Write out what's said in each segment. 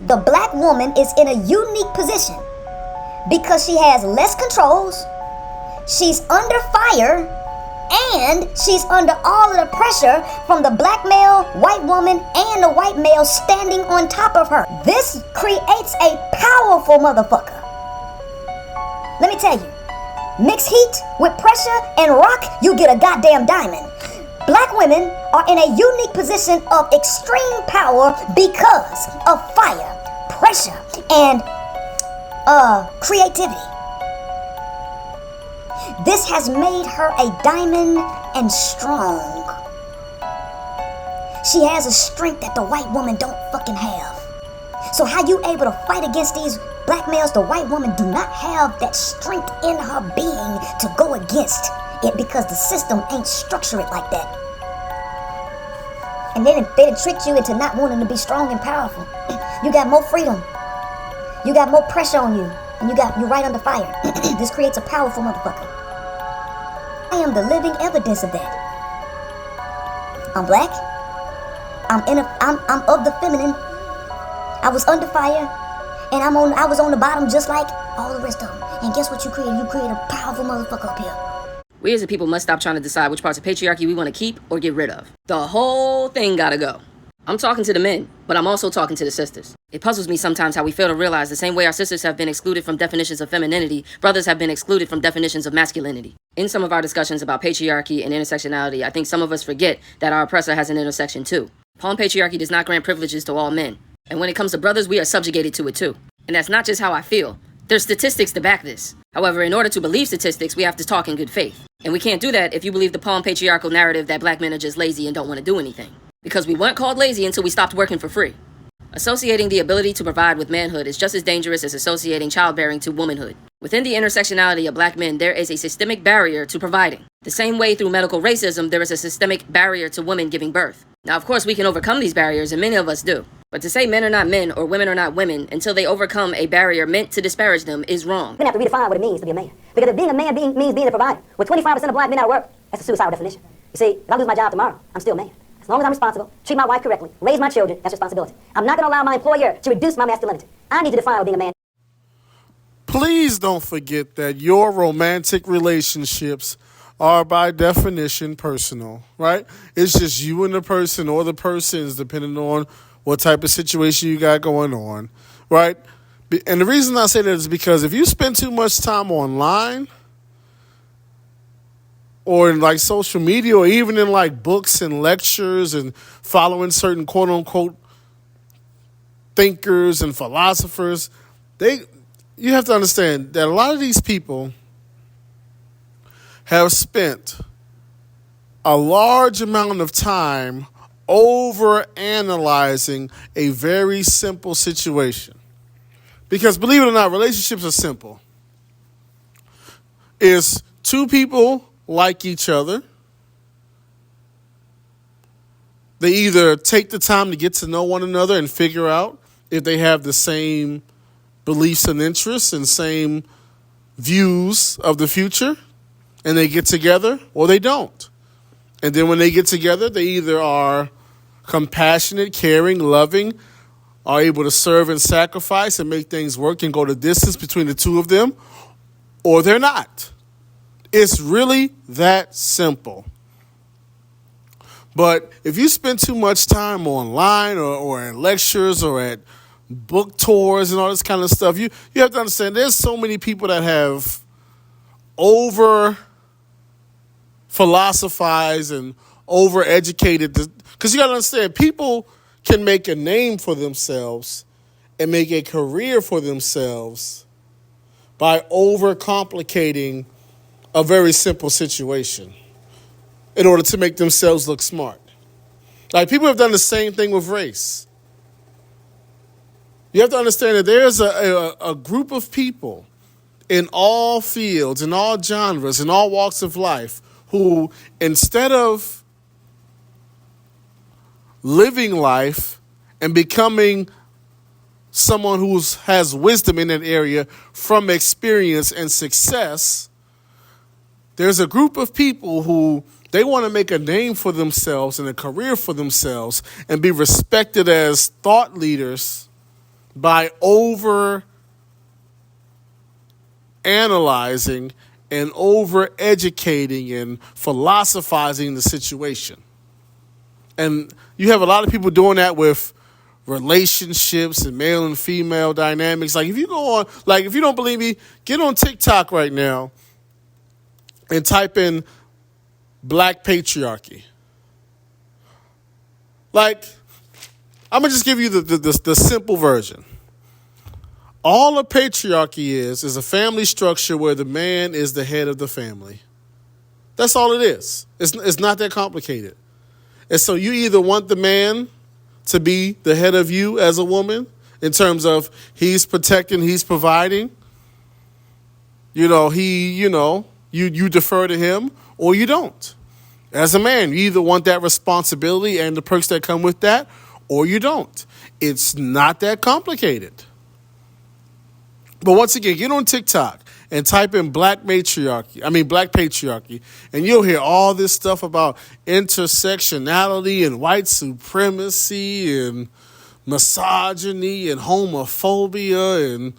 the black woman is in a unique position because she has less controls, she's under fire, and she's under all of the pressure from the black male, white woman, and the white male standing on top of her. This creates a powerful motherfucker. Let me tell you, mix heat with pressure and rock, you get a goddamn diamond. Black women are in a unique position of extreme power because of fire, pressure, and creativity. This has made her a diamond and strong. She has a strength that the white woman don't fucking have. So how you able to fight against these black males? The white woman do not have that strength in her being to go against it because the system ain't structured like that. And then they tricked you into not wanting to be strong and powerful. You got more freedom. You got more pressure on you. And you're right under fire. This creates a powerful motherfucker. I am the living evidence of that. I'm black. I'm of the feminine. I was under fire, and I was on the bottom just like all the rest of them. And guess what you created? You created a powerful motherfucker up here. We as a people must stop trying to decide which parts of patriarchy we want to keep or get rid of. The whole thing gotta go. I'm talking to the men, but I'm also talking to the sisters. It puzzles me sometimes how we fail to realize the same way our sisters have been excluded from definitions of femininity, brothers have been excluded from definitions of masculinity. In some of our discussions about patriarchy and intersectionality, I think some of us forget that our oppressor has an intersection too. Palm patriarchy does not grant privileges to all men. And when it comes to brothers, we are subjugated to it too. And that's not just how I feel. There's statistics to back this. However, in order to believe statistics, we have to talk in good faith. And we can't do that if you believe the palm patriarchal narrative that black men are just lazy and don't want to do anything. Because we weren't called lazy until we stopped working for free. Associating the ability to provide with manhood is just as dangerous as associating childbearing to womanhood. Within the intersectionality of black men, there is a systemic barrier to providing. The same way through medical racism, there is a systemic barrier to women giving birth. Now, of course, we can overcome these barriers, and many of us do. But to say men are not men or women are not women until they overcome a barrier meant to disparage them is wrong. We're going to have to redefine what it means to be a man. Because if being a man means being a provider, with 25% of black men out of work, that's a suicidal definition. You see, if I lose my job tomorrow, I'm still a man. As long as I'm responsible, treat my wife correctly, raise my children, that's responsibility. I'm not going to allow my employer to reduce my masculinity. I need to define what being a man. Please don't forget that your romantic relationships are by definition personal, right? It's just you and the person or the persons, depending on what type of situation you got going on, right? And the reason I say that is because if you spend too much time online or in like social media or even in like books and lectures and following certain quote unquote thinkers and philosophers, you have to understand that a lot of these people have spent a large amount of time over analyzing a very simple situation. Because believe it or not, relationships are simple. It's two people like each other. They either take the time to get to know one another and figure out if they have the same beliefs and interests and same views of the future, and they get together, or they don't. And then when they get together, they either are compassionate, caring, loving, are able to serve and sacrifice and make things work and go the distance between the two of them, or they're not. It's really that simple. But if you spend too much time online or at lectures or at book tours and all this kind of stuff, you have to understand there's so many people that have over philosophized and over educated, because you got to understand, people can make a name for themselves and make a career for themselves by overcomplicating a very simple situation in order to make themselves look smart. Like, people have done the same thing with race. You have to understand that there's a group of people in all fields, in all genres, in all walks of life who, instead of living life and becoming someone who has wisdom in that area from experience and success, there's a group of people who they want to make a name for themselves and a career for themselves and be respected as thought leaders by over analyzing and over educating and philosophizing the situation. And you have a lot of people doing that with relationships and male and female dynamics. Like if you go on, like if you don't believe me, get on TikTok right now and type in Black Patriarchy. Like, I'm gonna just give you the simple version. All a patriarchy is a family structure where the man is the head of the family. That's all it is. It's not that complicated. And so you either want the man to be the head of you as a woman in terms of he's protecting, he's providing. You defer to him or you don't. As a man, you either want that responsibility and the perks that come with that or you don't. It's not that complicated. But once again, get on TikTok and type in Black Patriarchy, and you'll hear all this stuff about intersectionality and white supremacy and misogyny and homophobia and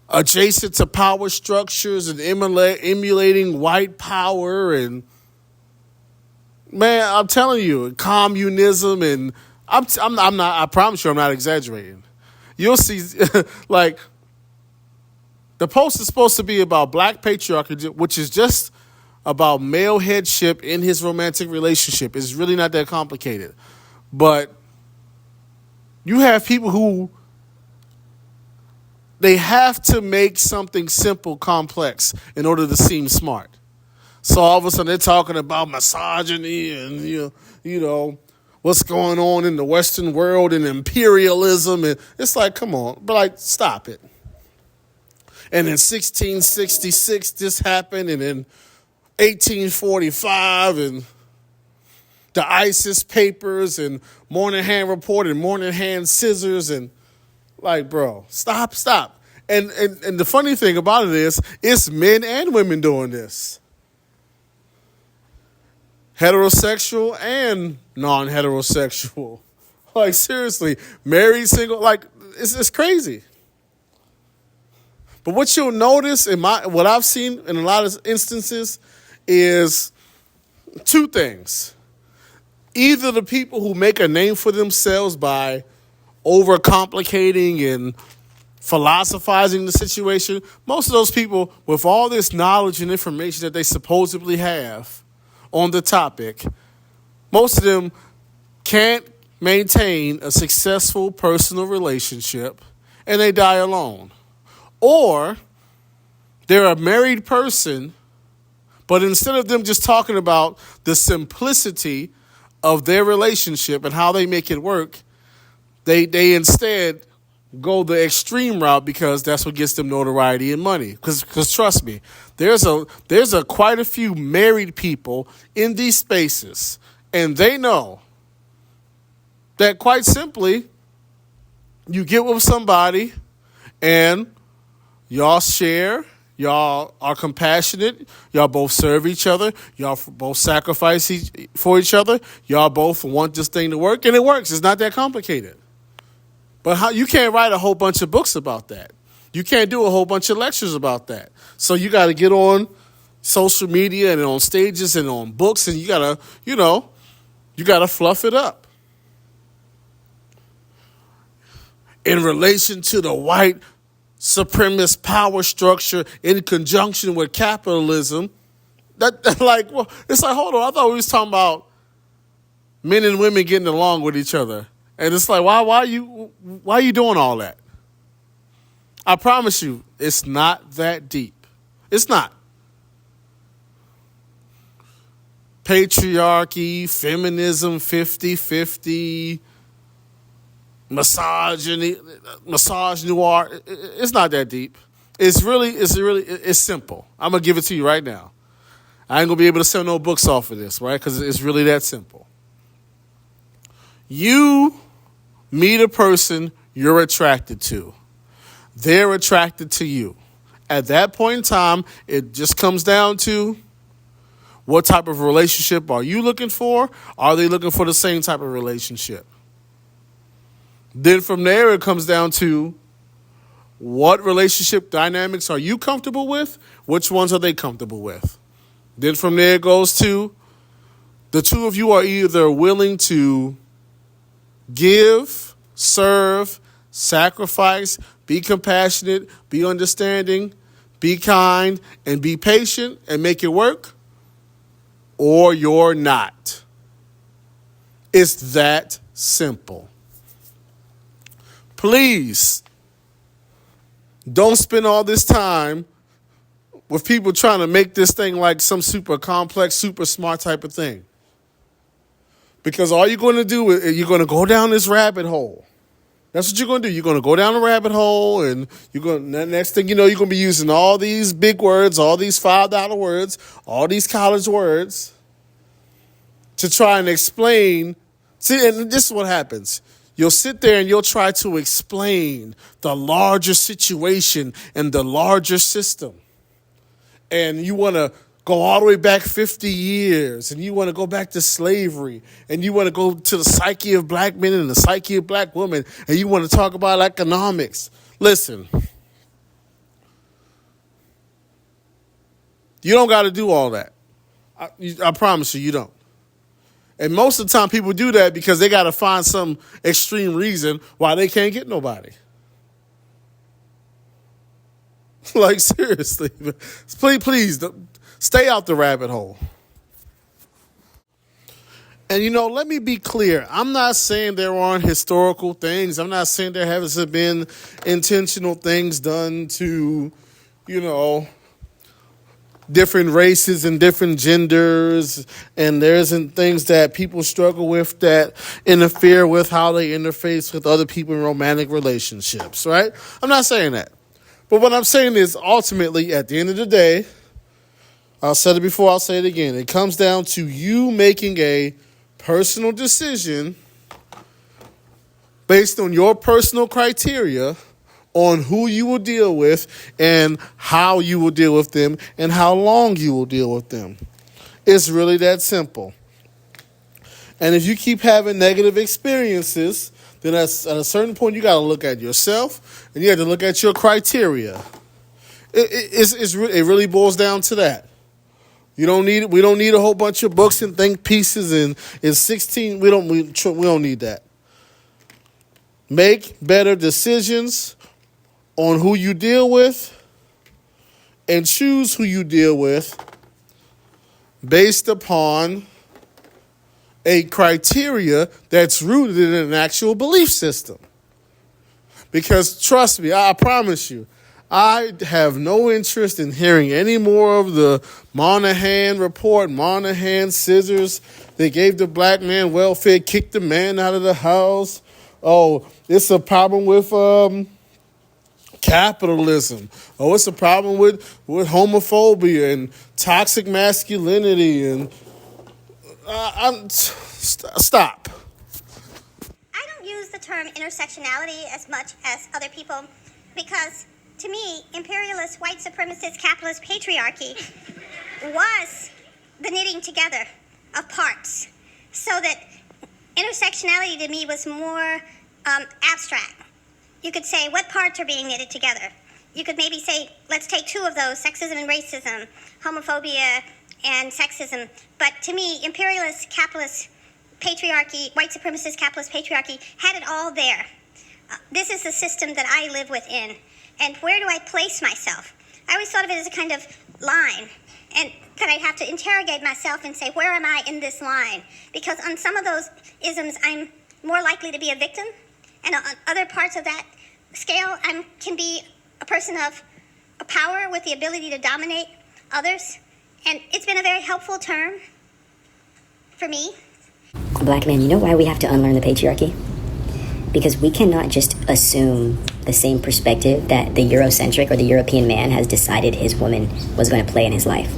adjacent to power structures and emulating white power and, man, I'm telling you, communism, and I promise you I'm not exaggerating. You'll see, like, the post is supposed to be about Black patriarchy, which is just about male headship in his romantic relationship. It's really not that complicated. But you have people who, they have to make something simple complex in order to seem smart. So all of a sudden they're talking about misogyny and, you know, what's going on in the Western world and imperialism. And it's like, come on, but like, stop it. And in 1666, this happened, and in 1845, and the ISIS papers, and Moynihan Report, and Moynihan Scissors, and like, bro, stop. And the funny thing about it is, it's men and women doing this. Heterosexual and non-heterosexual. Like, seriously, married, single, like, it's crazy. But what you'll notice what I've seen in a lot of instances is two things. Either the people who make a name for themselves by overcomplicating and philosophizing the situation, most of those people with all this knowledge and information that they supposedly have on the topic, most of them can't maintain a successful personal relationship and they die alone. Or they're a married person, but instead of them just talking about the simplicity of their relationship and how they make it work, they instead go the extreme route because that's what gets them notoriety and money. Because trust me, there's quite a few married people in these spaces, and they know that quite simply, you get with somebody and y'all share, y'all are compassionate, y'all both serve each other, y'all both sacrifice for each other, y'all both want this thing to work, and it works. It's not that complicated. But you can't write a whole bunch of books about that. You can't do a whole bunch of lectures about that. So you got to get on social media and on stages and on books, and you got to fluff it up. In relation to the white supremacist power structure in conjunction with capitalism, it's like, hold on, I thought we was talking about men and women getting along with each other. And it's like, why are you doing all that? I promise you, it's not that deep. It's not. Patriarchy, feminism, 50-50, misogyny, misogynoir. It's not that deep. It's simple. I'm going to give it to you right now. I ain't going to be able to sell no books off of this, right? Because it's really that simple. You meet a person you're attracted to. They're attracted to you. At that point in time, it just comes down to what type of relationship are you looking for? Are they looking for the same type of relationship? Then from there, it comes down to what relationship dynamics are you comfortable with? Which ones are they comfortable with? Then from there, it goes to the two of you are either willing to give, serve, sacrifice, be compassionate, be understanding, be kind, and be patient and make it work, or you're not. It's that simple. Please don't spend all this time with people trying to make this thing like some super complex, super smart type of thing. Because all you're going to do is you're going to go down this rabbit hole. That's what you're going to do. You're going to go down a rabbit hole, and next thing you know, you're going to be using all these big words, all these $5 words, all these college words to try and explain. See, and this is what happens. You'll sit there and you'll try to explain the larger situation and the larger system. And you want to go all the way back 50 years, and you want to go back to slavery, and you want to go to the psyche of black men and the psyche of black women, and you want to talk about economics. Listen, you don't got to do all that. I promise you don't. And most of the time people do that because they got to find some extreme reason why they can't get nobody. Like, seriously. Please, stay out the rabbit hole. And, let me be clear. I'm not saying there aren't historical things. I'm not saying there hasn't been intentional things done to, different races and different genders, and there isn't things that people struggle with that interfere with how they interface with other people in romantic relationships, right? I'm not saying that. But what I'm saying is, ultimately, at the end of the day, I'll say it before, I'll say it again. It comes down to you making a personal decision based on your personal criteria on who you will deal with and how you will deal with them and how long you will deal with them. It's really that simple. And if you keep having negative experiences, then at a certain point you got to look at yourself and you have to look at your criteria. It really boils down to that. We don't need a whole bunch of books and think pieces and 16. We don't need that. Make better decisions on who you deal with and choose who you deal with based upon a criteria that's rooted in an actual belief system. Because trust me, I promise you, I have no interest in hearing any more of the Moynihan report, Moynihan scissors. They gave the black man welfare, kicked the man out of the house. Oh, it's a problem with capitalism. Oh, it's a problem with homophobia and toxic masculinity. And stop. I don't use the term intersectionality as much as other people because, to me, imperialist, white supremacist, capitalist patriarchy was the knitting together of parts. So that intersectionality to me was more abstract. You could say, what parts are being knitted together? You could maybe say, let's take two of those, sexism and racism, homophobia and sexism. But to me, imperialist, capitalist patriarchy, white supremacist, capitalist patriarchy had it all there. This is the system that I live within. And where do I place myself? I always thought of it as a kind of line. And that I'd have to interrogate myself and say, where am I in this line? Because on some of those isms, I'm more likely to be a victim. And on other parts of that scale, I can be a person of a power with the ability to dominate others. And it's been a very helpful term for me. Black men, you know why we have to unlearn the patriarchy? Because we cannot just assume the same perspective that the Eurocentric or the European man has decided his woman was going to play in his life.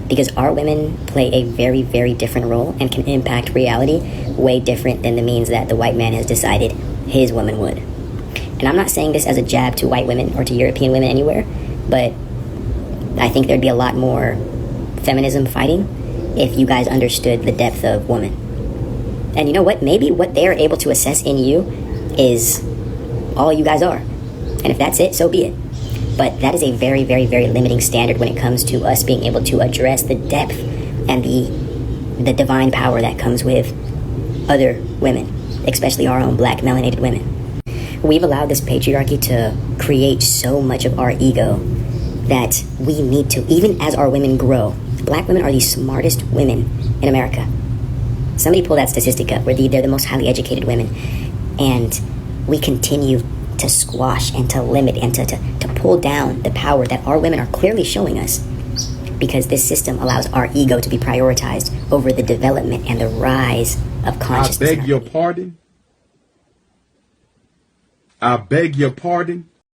Because our women play a very, very different role and can impact reality way different than the means that the white man has decided his woman would. And I'm not saying this as a jab to white women or to European women anywhere, but I think there'd be a lot more feminism fighting if you guys understood the depth of woman. And you know what? Maybe what they're able to assess in you is all you guys are. And if that's it, so be it. But that is a very, very, very limiting standard when it comes to us being able to address the depth and the divine power that comes with other women, especially our own black melanated women. We've allowed this patriarchy to create so much of our ego that we need to, even as our women grow, black women are the smartest women in America. Somebody pull that statistic up where they're the most highly educated women. And we continue to squash and to limit and to pull down the power that our women are clearly showing us, because this system allows our ego to be prioritized over the development and the rise of consciousness. I beg your pardon.